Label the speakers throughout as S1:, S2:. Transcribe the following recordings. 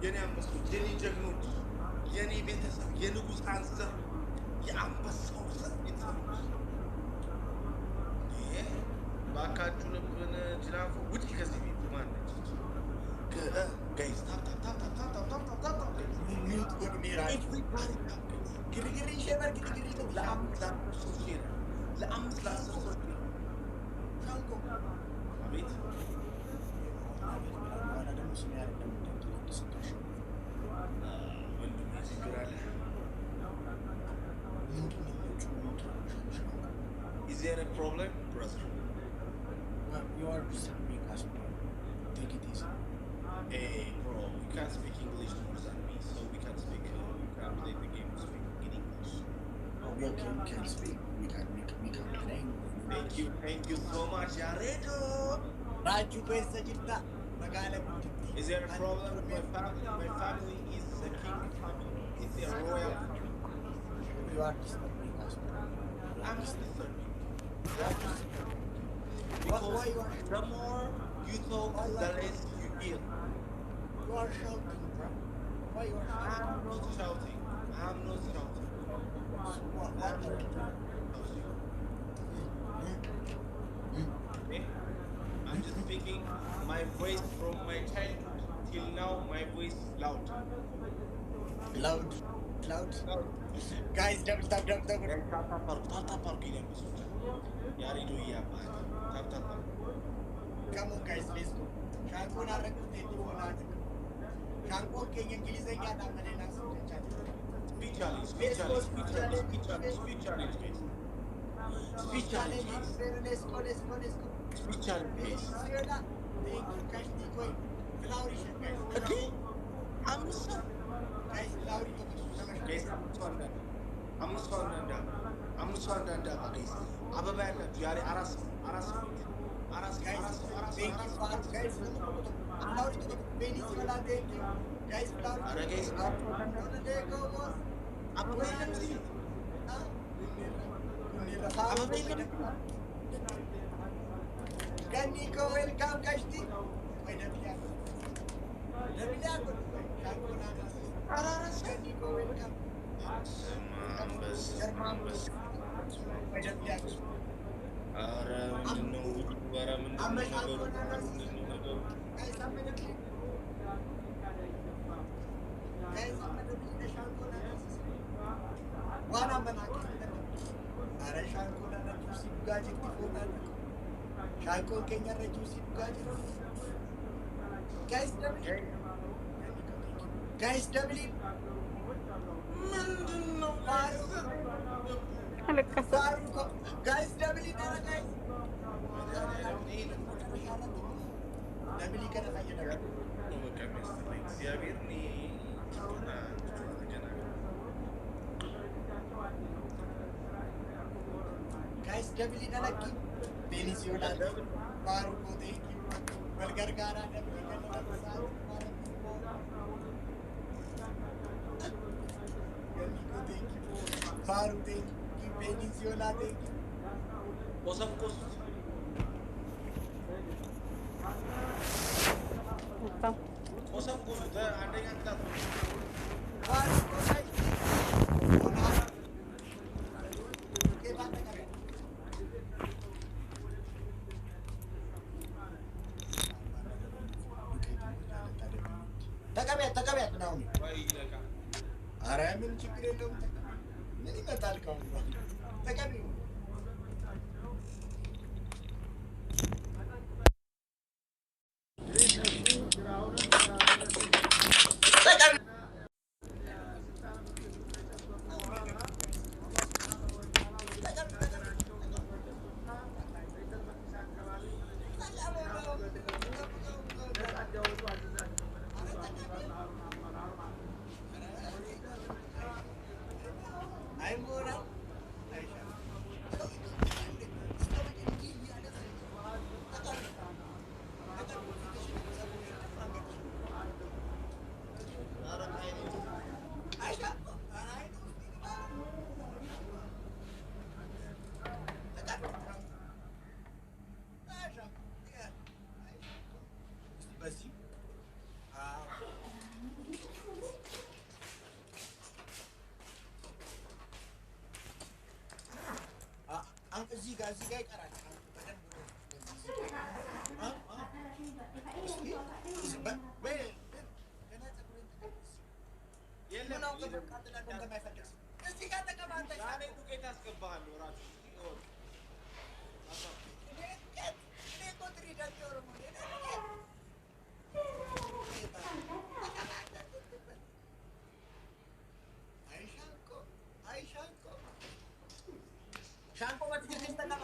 S1: የኔ አንበሶች፣ የኔ ጀግኖች፣ የኔ ቤተሰብ፣ የንጉሳን ዘር፣ የአንበሳው ዘር ቤተሰቦች ባካችሁ ልብን ጅራፉ ውጭ ከዚህ ቤት ማነች? ጋይስ ታፕ ታፕ ታፕ ታፕ ታፕ ታፕ ታፕ ታፕ ታፕ ሚዩት ጎድ ሜራ ግርግር ይሸበር ግርግር ለአምስት ለአስር ሼር ለአምስት ለአስር ሰው ሻንቆ አቤት ወንድም ችግር አለ። Is there a problem, brother?
S2: You are disturbing us, bro. Take it easy.
S1: Hey, bro, you can't speak English more than me, so we can speak. You can play the game speak in English.
S2: Oh, we can speak. We can play.
S1: Thank you so much, Yaredo.
S2: Raju pesa kita. Magala kunti.
S1: Is there a problem with my family? My family is a king family. It's a royal family.
S2: You are disturbing us, bro.
S1: I'm not disturbing.
S2: Why you are
S1: The more you talk, the less you hear.
S2: You are shouting, bro. Why you are shouting?
S1: I'm not shouting. I'm not shouting.
S2: What are you doing?
S1: Okay? I'm just speaking my voice from my childhood till now. My voice is loud.
S2: Loud. Guys, double tap.
S1: Tap park in episode. Yaredo yapa. Tap.
S2: Come on, guys, let's go. Shanko na rakute di wala. Shanko Kenya Ingilizenya na manena sa
S1: Speech challenge, guys. Speech challenge, guys. Speech challenge, guys.
S2: Thank you, guys. Flourish, guys.
S1: Okay. I'm sorry.
S2: Guys, flourish.
S1: Guys, I'm sorry. Guys. Ababa yallaችሁ ያሬ አራስ
S2: Guys, thank you, guys. Flourish. Venezuela, thank you. Guys, flourish.
S1: Ara guys. Ababa yallaችሁ
S2: Ganiko, welcome, Kashti. Ganiko, welcome. Shanko Kenya reducing guys, double it. Guys, double it, guys. Double it, guys, double it, lagi. Venezuela, baru ko thank you. Walgargara, double it, Baru thank you. Venezuela, thank you.
S1: What's up, course? What's up, course? Ada yang tak.
S2: Baru ko thank you. ተቀበያት ነው ኧረ ምን ችግር የለውም ምን ይመጣል ከአሁን ተቀበዩ እዚህ ጋር ይቀራል። በደንብ እዚህ ጋር ተቀማጠ።
S1: ዛሬ ዱቄት አስገባሃለሁ እራሱ
S2: ሻንቆ በትክክል ተቀባ።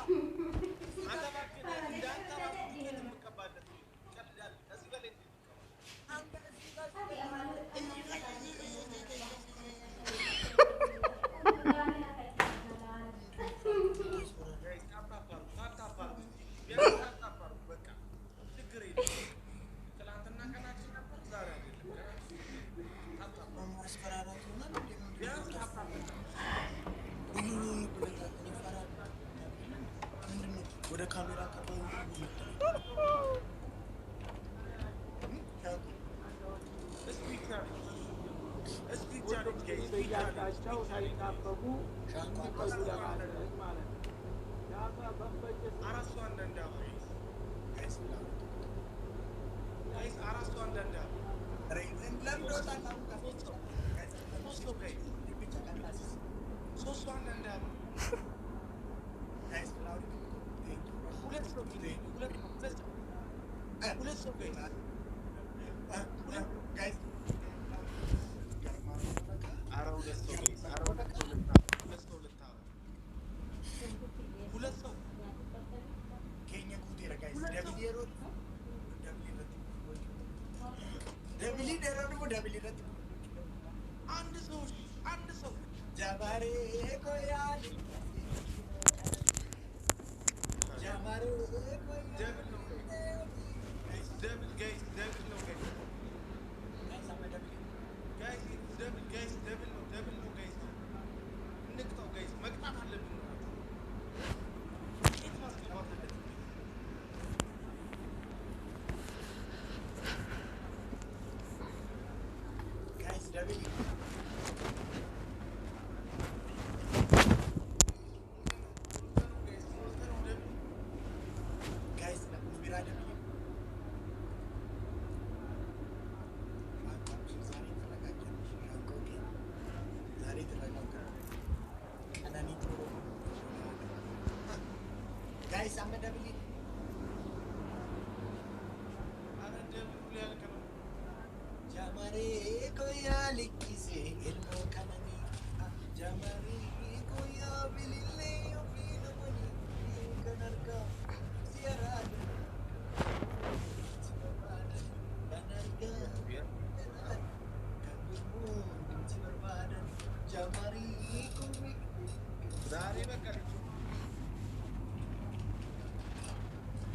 S2: ወደ ካሜራ
S3: እያላቸው ሳይጣበቁ እንዲቆዩ ለማድረግ ማለት ነው።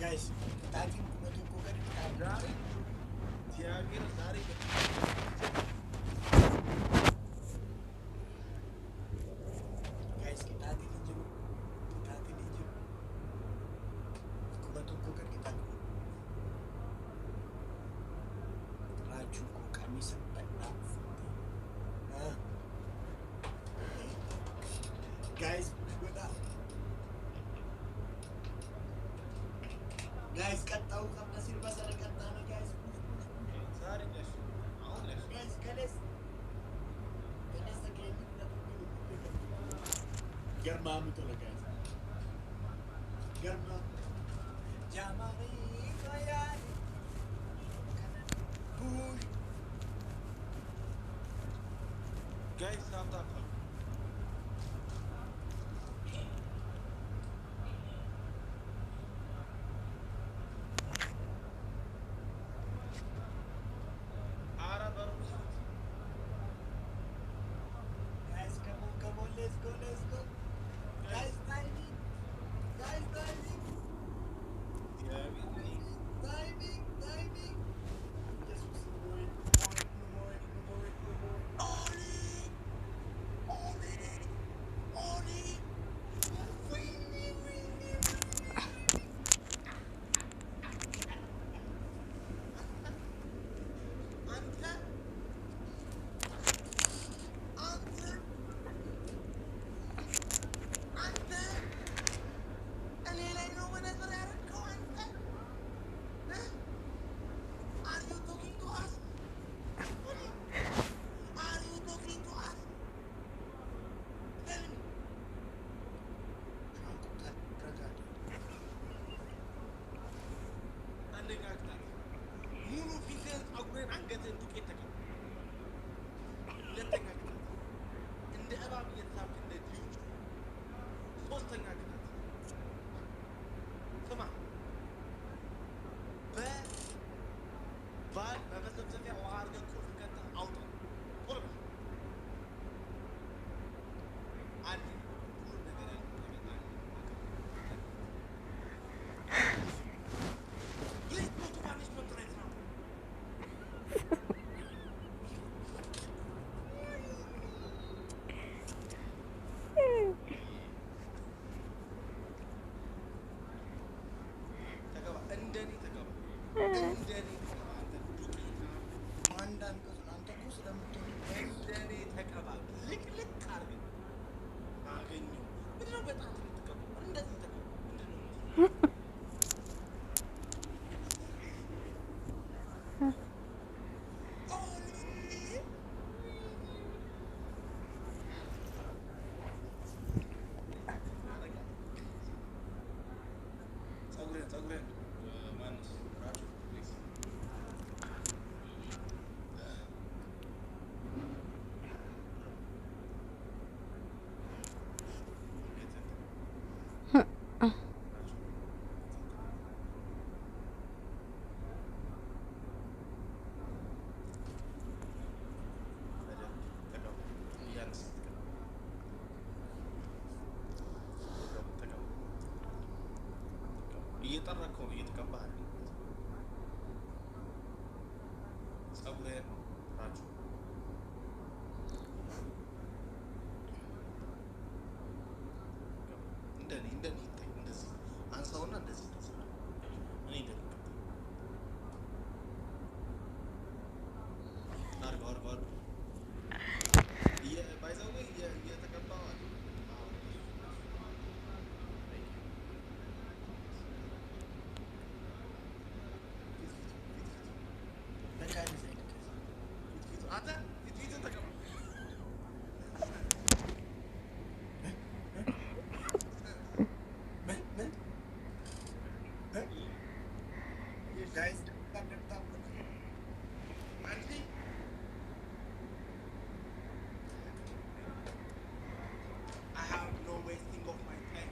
S3: Guys, tadi menunjukkan dari Tiagir dari guys kita tinju menunjukkan kita raju kami sempat guys guys kan tahu kamu nasir bahasa dekat mana guys
S1: Sorry guys.
S2: guys kales sekali garma betul guys garma jamari kaya
S1: Guys, stop.
S2: Let's go. Guys, timing. Timing. Jesus, no more.
S1: አንገትህን ጥቂት ተቀበል። ሁለተኛ ቅጣት እንደ እባብ እየተሳብክ እንደ ልጅ። ሶስተኛ ቅጣት ስማ፣ በመሰብሰቢያ ውሃ አድርገህ ቁልፍ ከተህ አውጣው። ቶሎ በል። አንድ ሁሉም ነገር ያለ Please go to punishment right now. ተገባ እንደኔ ተገባ እንደኔ ተገባ። አንተ ዱቄታ
S2: አንዳንድ አንተ እኮ ስለምትወድ
S1: እንደኔ ተቀባ። ልቅልቅ አድርገህ አገኘው። ምንድን ነው በጣም የምትቀባው? እንደዚህ ተቀባ። ምንድን ነው ፀጉሬን ማነው ራሱ ፕሊዝ እየጠረከው እየተቀባህ ፀጉሬን ራሱ እንደኔ ይታይ። እንደዚህ አንሳውና እንደዚህ እኔ እንደዚህ አድርገው ባይዘው እየተቀባህ
S2: guys,
S1: I have no wasting of my time.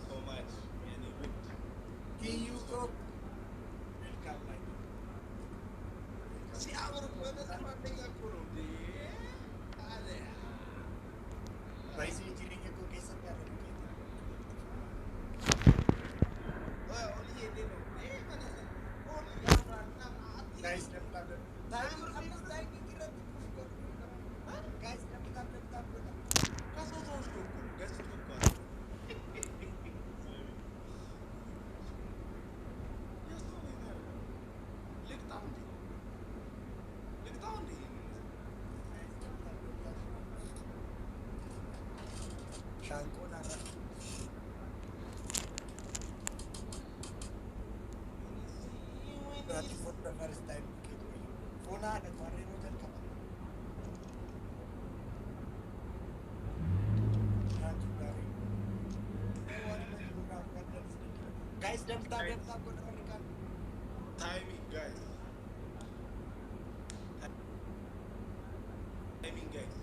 S1: So much.
S2: can you go? Guys, for the first time, Fona and Marino del Capa. Guys, Delta,
S1: timing, guys. Timing, guys.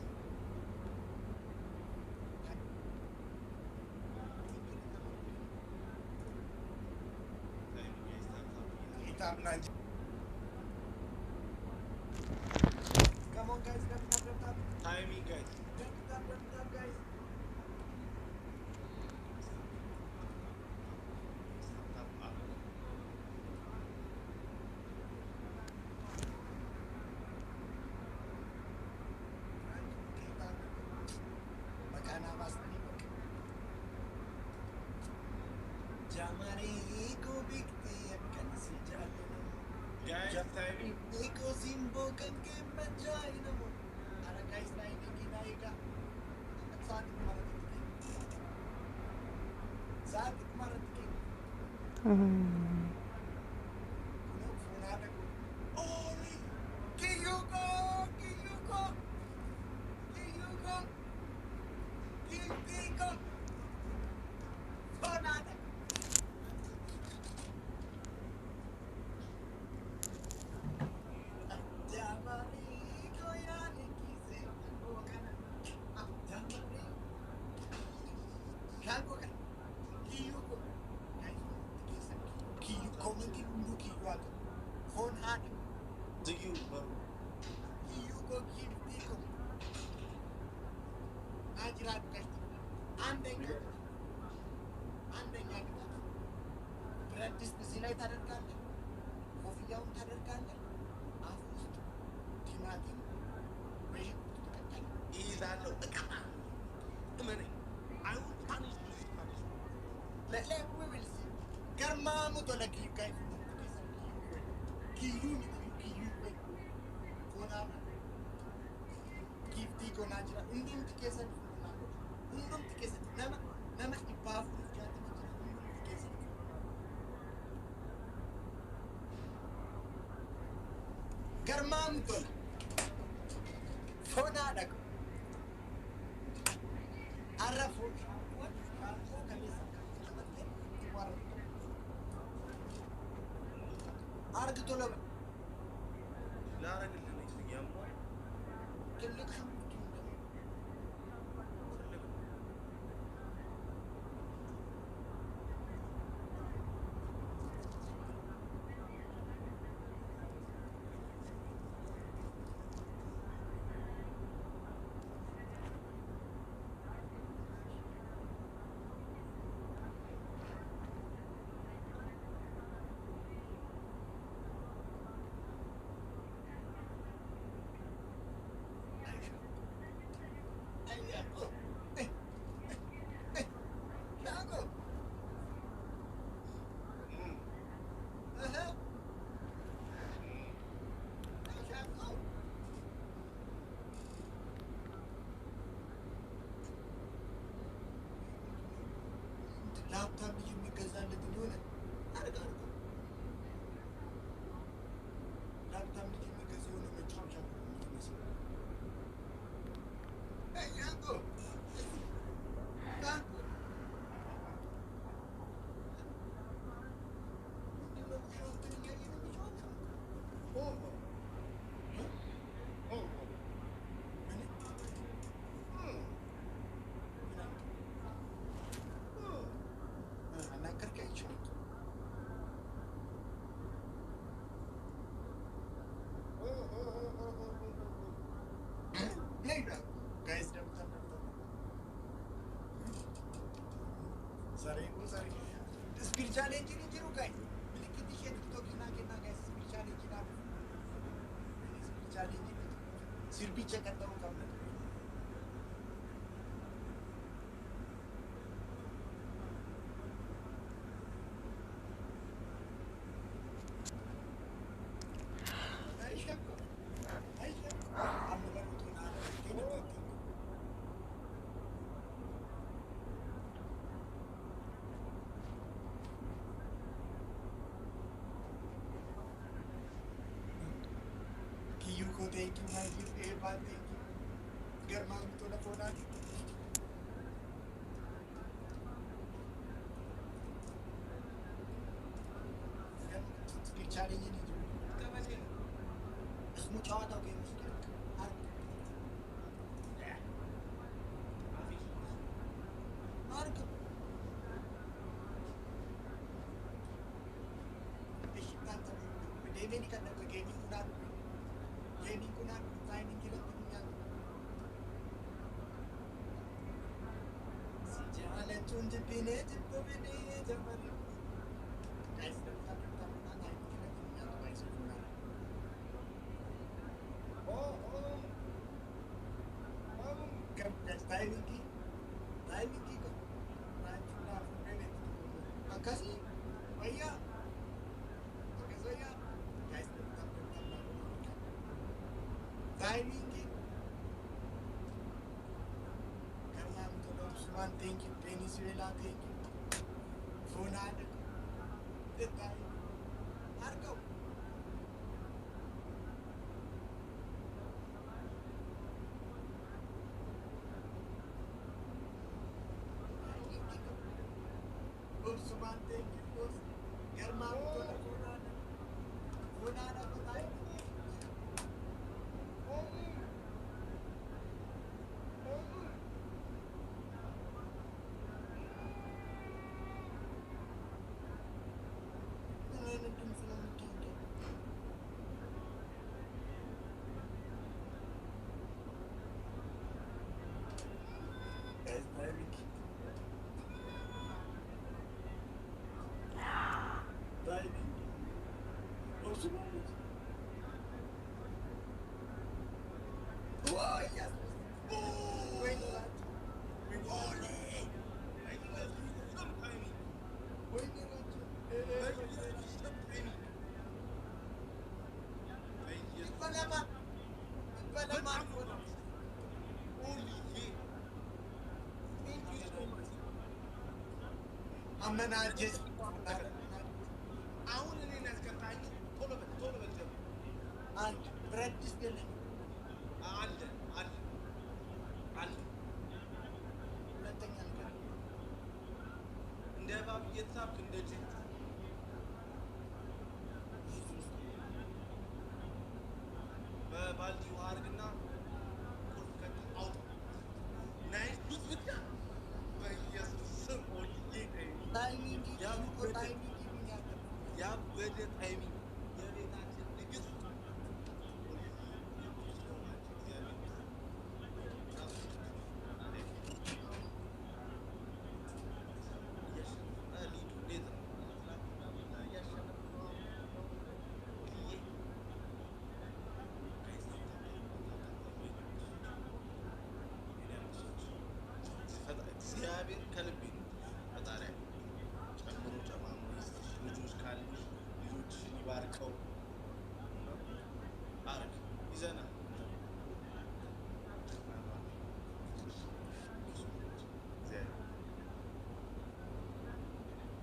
S2: Come on, guys,
S1: Timing, guys.
S2: guys.
S1: Guys, timing. Ziggy, bro.
S2: ብረት እዚህ ላይ ታደርጋለህ፣ ኮፍያውን ታደርጋለህ፣ አፍ ውስጥ ቲማቲም ወይ ትከታለህ።
S1: ይይዛለሁ እቀማ እመነኝ። I will punish this punish.
S2: We will see. Garmamu tola kiyu kai kiyu kona kifti kona jira undum tikesa nama ibafu jati undum tikesa garmamu tola fona dak arafu አርግ ቶሎ በል
S1: ላረግልህ ነኝ ያሟል
S2: ትልቅ ላፕታፕ የሚገዛለት እንደሆነ አርጋ ላፕታፕ የሚገዛ የሆነ መጫወቻ የሚመስለው Challenge ni jiru guys. Bilikit di siya TikTok na guys. Challenge na. Challenge. Sirbi check करता हूँ कब तक. Thank you, my dear Eva. Thank you. German telephone. Challenge नहीं जो कब ऐसे इसमें चाहता हूँ कि मुझे हर ini ini kan ada gaming kunat timing kita punya si jalan cunje bine jeppo bine jamari guys kita timing kita punya guys kunat oh kan guys timing ki ko rajuna bine makasih भैया timing karena untuk Usman thank you Venezuela thank you phone ada detai harga Germaan tola funaana qotaay. አመናጀስ
S1: አሁን እኔን ያስቀጣኝ ቶሎ በል ጀምር።
S2: አንድ ብረት ድስት የለኝም።
S1: አለ
S2: ሁለተኛ ነገር
S1: እንደ እባብ እየተሳብክ እንደ ጅብ በባልዲ ውሃ አድርግና ቁልፍ ከተህ አውጣ። ናይስ ዱት ብቻ በኢየሱስ ስም ሆልዬ
S2: ታይሚንግ ያበደ
S1: ታይሚንግ የቤታችን ንግሥት እግዚአብሔር ከልቤ ነው። ፈጣሪ ጨምሮ ጨማምሮ ይስጥሽ። ልጆች ካሉሽ ልጆችሽን ይባርከው። አርግ ይዘናል።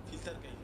S1: ፊልተር ቀይር።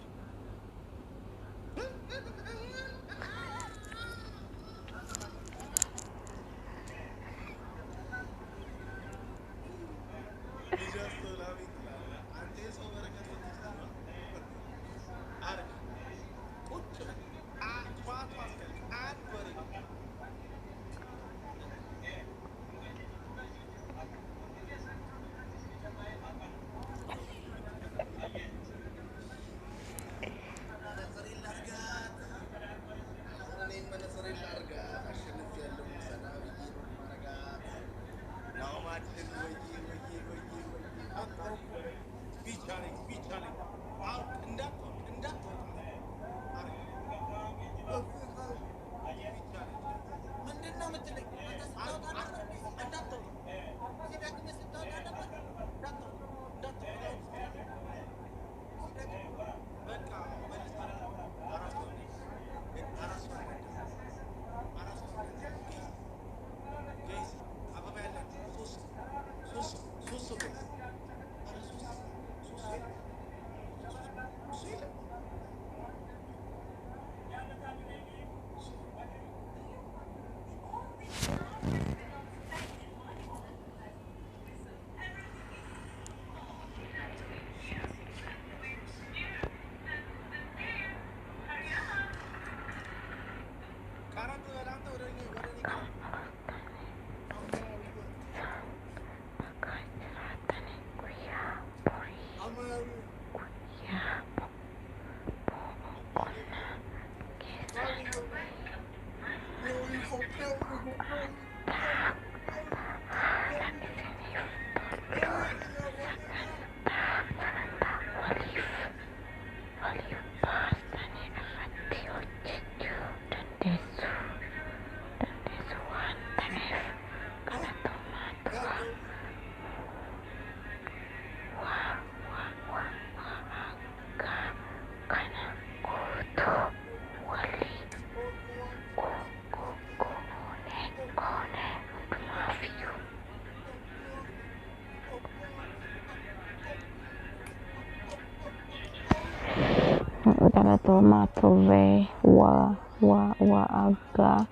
S4: Tomatove wa aga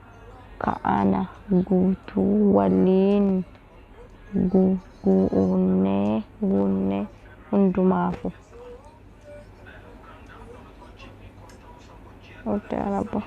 S4: kaana guutuu waliin guunne hundumaafu Udah apa?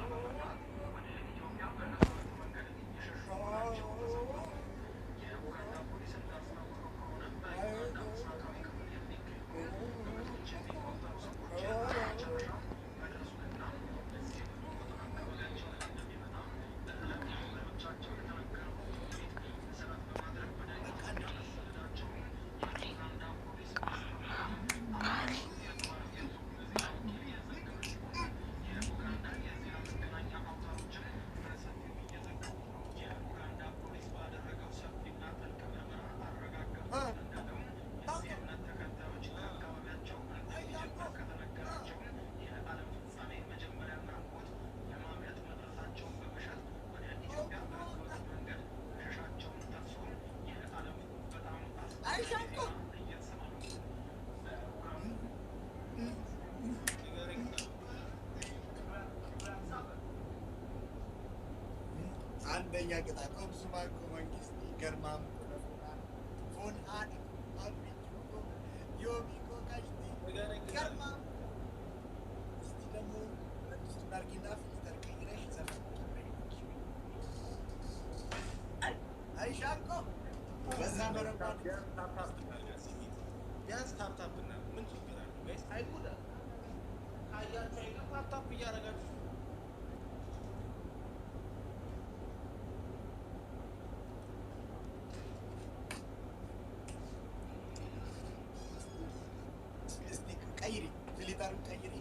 S2: Andainya kita konsumsi mangisti germam fon ada abdi juga yomi ko kasti germam istidamu sunar kita fitar kire sana ay shako በዛም በረባድ
S1: ቢያንስ ታፕታፕ እና ምን ችግር አለ ጋይስ? አይጎዳም። ካያችሁ አይደለም ታፕታፕ እያደረጋችሁ
S2: እስቲ ቀይሪ ፊልተሩን ቀይሪ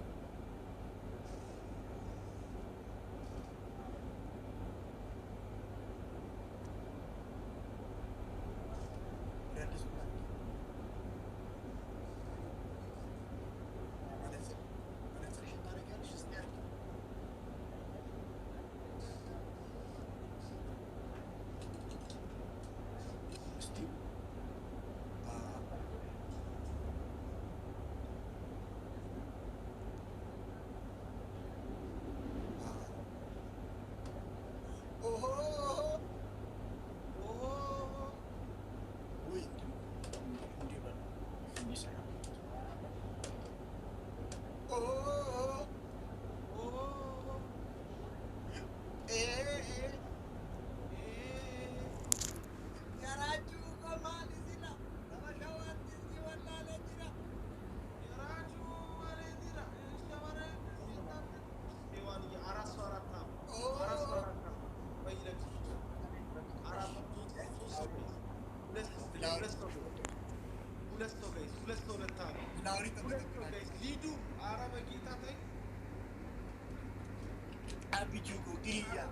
S2: Abijugo iya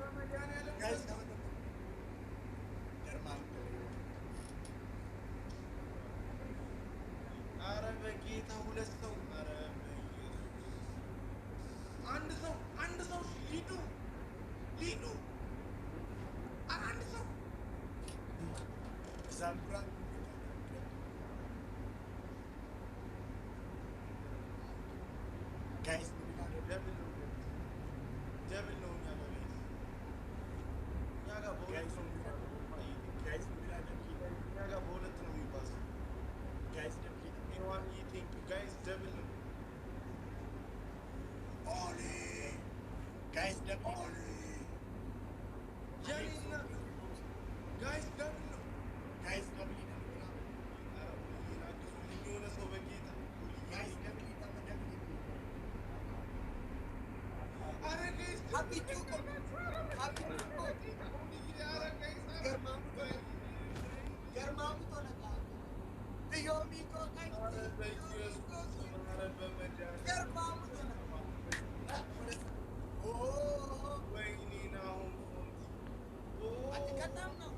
S2: guys Jerman
S1: ኧረ በጌታ ሁለት ሰው ኧረ አንድ ሰው ሊዱ አንድ ሰው
S2: ዛምብራ guys
S1: ደብል ነው እኛ በቤት እኛ ጋር በሁለት ነው የሚባለው ኤዋን ኢቲንግ ጋይስ ደብል ነው
S2: ኦሌ guys ደብል
S1: ጀሊና ጋይስ ደብል ነው
S2: guys ደብል
S1: የሆነ ሰው በጌታ
S2: guys ደብል Abijugo Germam to laka yomi ko kasti Germam to laka oh
S1: ወይኔ ናሁን
S2: atikatam no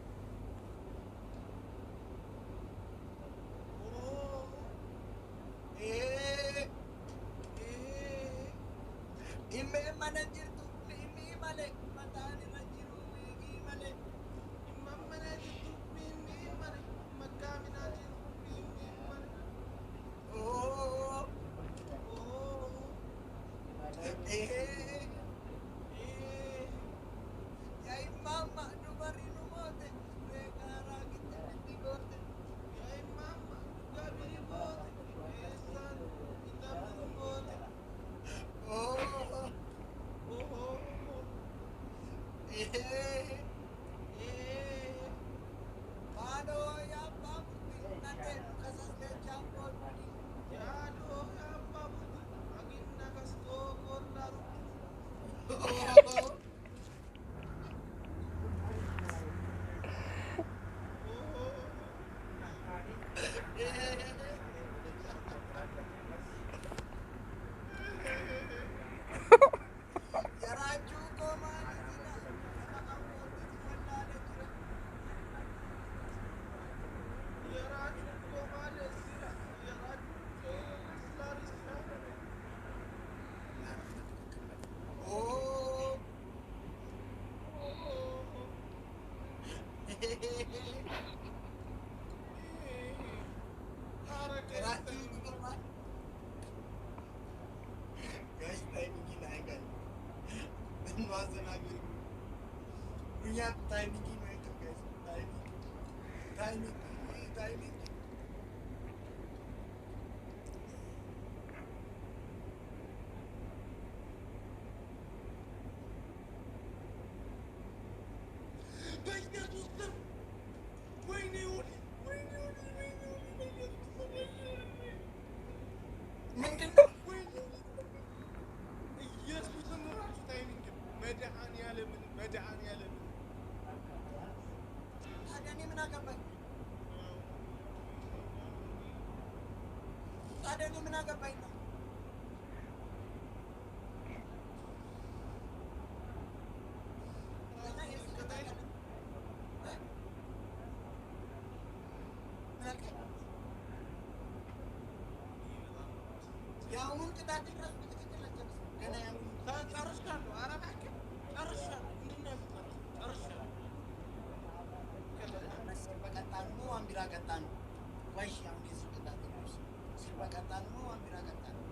S2: imme manager tu imme male matani rajiru igi male
S1: immamana jitu mimi mane makamina jitu mimi mane
S2: oh ya mama dubarinu mote Dunia timing ini itu guys. Timing.
S1: በኢየሱስ ስም ወይኔ
S2: ምንድን ነው?
S1: ኢየሱስን ራሱ ታይሚንግ መድኃኒዓለምን
S2: ታዲያ እኔ ምን አገባኝ? ነው የአሁኑን ቅጣት ድረስ በትክክል አልጨረስኩም። ገና የአሁኑን
S1: ጨርሻለሁ። ኧረ እባክህ ጨርሻለሁ። ምንድን ነው የምትጨርሰው? ጨርሻለሁ።
S2: ሲበቀጣን ነው አምቢራ ቀጣን ነው ወይስ አሁን የዚህ ቅጣት ድረስ ሲበቀጣን ነው አምቢራ ቀጣን ነው?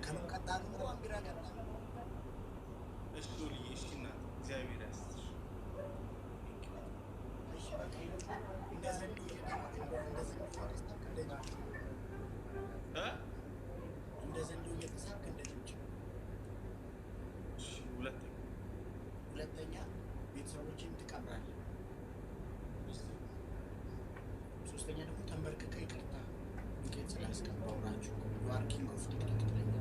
S2: ከምን ቀጣን ነው አምቢራ ቀጣን ነው?
S1: እሺ ልዬ እሺ እናት እግዚአብሔር ያስትሽ።
S2: ሁለተኛ ቤተሰቦችን ትቀብራለህ። ሶስተኛ ደግሞ ተንበርክከህ ይቅርታ ዱቄት ስላስቀባው ናቸው ዋርኪንግ ኦፍ ቲክቶክ ትለኛለህ።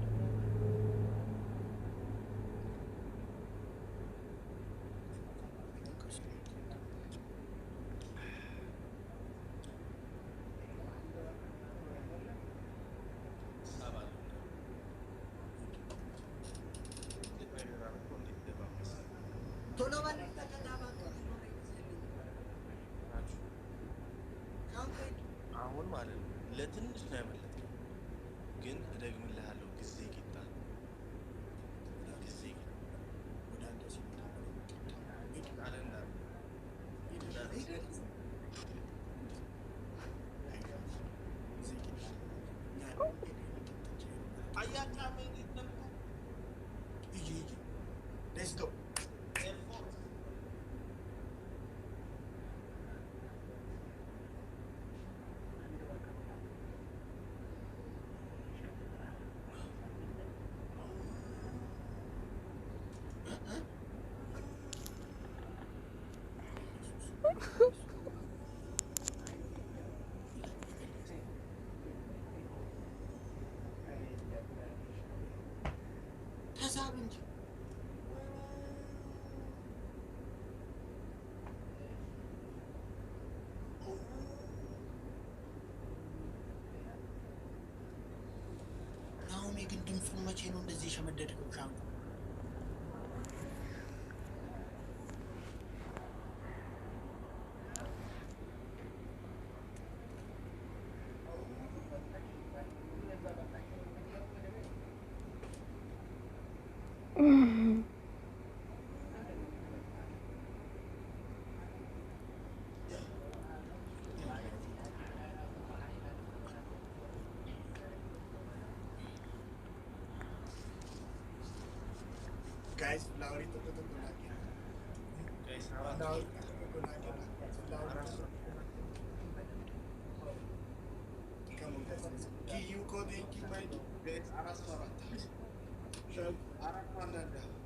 S2: ቶሎ በል ተቀዳማ
S1: አሁን ማለት ነው ለትንሽ ነው ያመለጥከው፣ ግን እደግምልሃለሁ ጊዜ ቂጣ ጊዜ
S2: ወደ አንተ ሲመጣ
S1: አለና
S2: Let's go. ተሳብ እንጂ አሁን ግን ድምፁን መቼ ነው እንደዚህ የሸመደድከው? ሻንኩ guys, flower itu tuh lagi.
S1: guys
S2: Flower itu lagi. Kamu guys, kiyu kode kibai guys, aras suara. Aras mana dah?